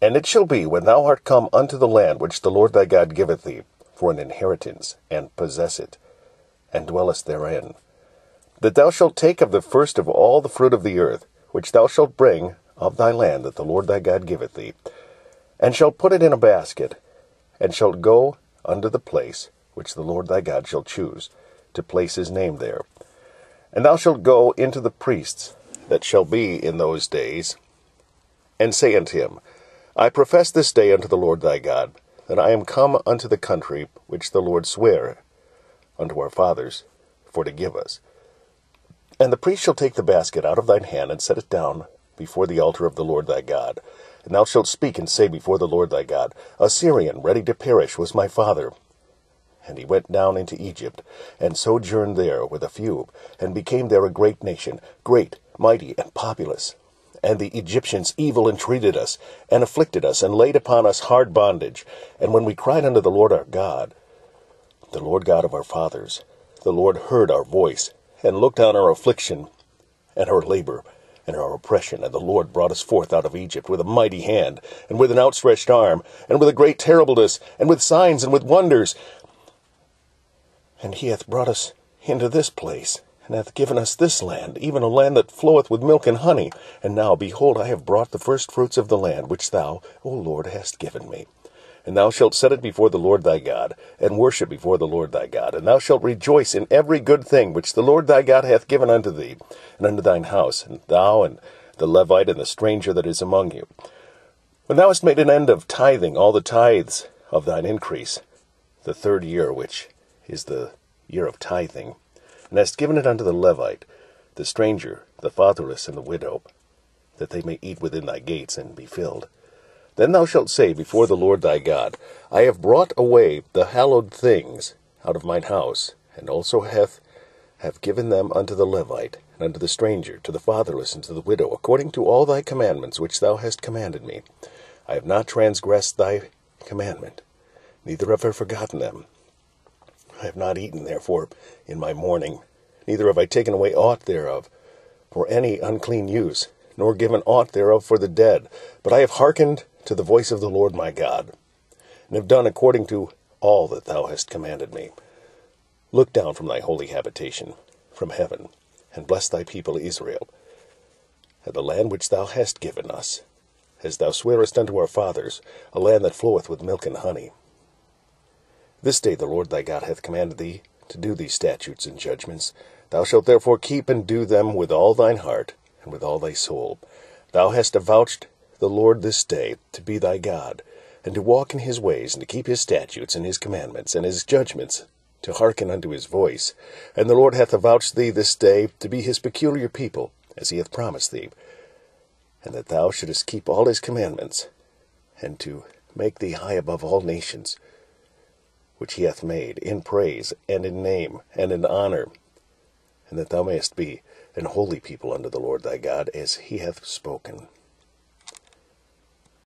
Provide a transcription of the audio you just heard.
And it shall be, when thou art come unto the land which the Lord thy God giveth thee for an inheritance, and possess it, and dwellest therein, that thou shalt take of the first of all the fruit of the earth, which thou shalt bring of thy land that the Lord thy God giveth thee, and shalt put it in a basket, and shalt go unto the place which the Lord thy God shall choose, to place his name there. And thou shalt go into the priests that shall be in those days, and say unto him, I profess this day unto the Lord thy God, that I am come unto the country which the Lord sware unto our fathers for to give us. And the priest shall take the basket out of thine hand, and set it down before the altar of the Lord thy God. And thou shalt speak and say before the Lord thy God, A Syrian ready to perish was my father. And he went down into Egypt, and sojourned there with a few, and became there a great nation, great, mighty, and populous. And the Egyptians evil entreated us, and afflicted us, and laid upon us hard bondage. And when we cried unto the Lord our God, the Lord God of our fathers, the Lord heard our voice, and looked on our affliction, and our labor, and our oppression. And the Lord brought us forth out of Egypt with a mighty hand, and with an outstretched arm, and with a great terribleness, and with signs, and with wonders. And he hath brought us into this place, and hath given us this land, even a land that floweth with milk and honey. And now, behold, I have brought the firstfruits of the land, which thou, O Lord, hast given me. And thou shalt set it before the Lord thy God, and worship before the Lord thy God. And thou shalt rejoice in every good thing which the Lord thy God hath given unto thee, and unto thine house, and thou, and the Levite, and the stranger that is among you. When thou hast made an end of tithing all the tithes of thine increase, the third year, which is the year of tithing, and hast given it unto the Levite, the stranger, the fatherless, and the widow, that they may eat within thy gates, and be filled. Then thou shalt say before the Lord thy God, I have brought away the hallowed things out of mine house, and also have given them unto the Levite, and unto the stranger, to the fatherless, and to the widow, according to all thy commandments which thou hast commanded me. I have not transgressed thy commandment, neither have I forgotten them. I have not eaten, therefore, in my mourning, neither have I taken away aught thereof for any unclean use, nor given aught thereof for the dead, but I have hearkened to the voice of the Lord my God, and have done according to all that thou hast commanded me. Look down from thy holy habitation, from heaven, and bless thy people Israel, and the land which thou hast given us, as thou swarest unto our fathers, a land that floweth with milk and honey. This day the Lord thy God hath commanded thee to do these statutes and judgments. Thou shalt therefore keep and do them with all thine heart, and with all thy soul. Thou hast avouched the Lord this day to be thy God, and to walk in his ways, and to keep his statutes, and his commandments, and his judgments, to hearken unto his voice. And the Lord hath avouched thee this day to be his peculiar people, as he hath promised thee, and that thou shouldest keep all his commandments, and to make thee high above all nations, which he hath made, in praise, and in name, and in honor, and that thou mayest be an holy people unto the Lord thy God, as he hath spoken.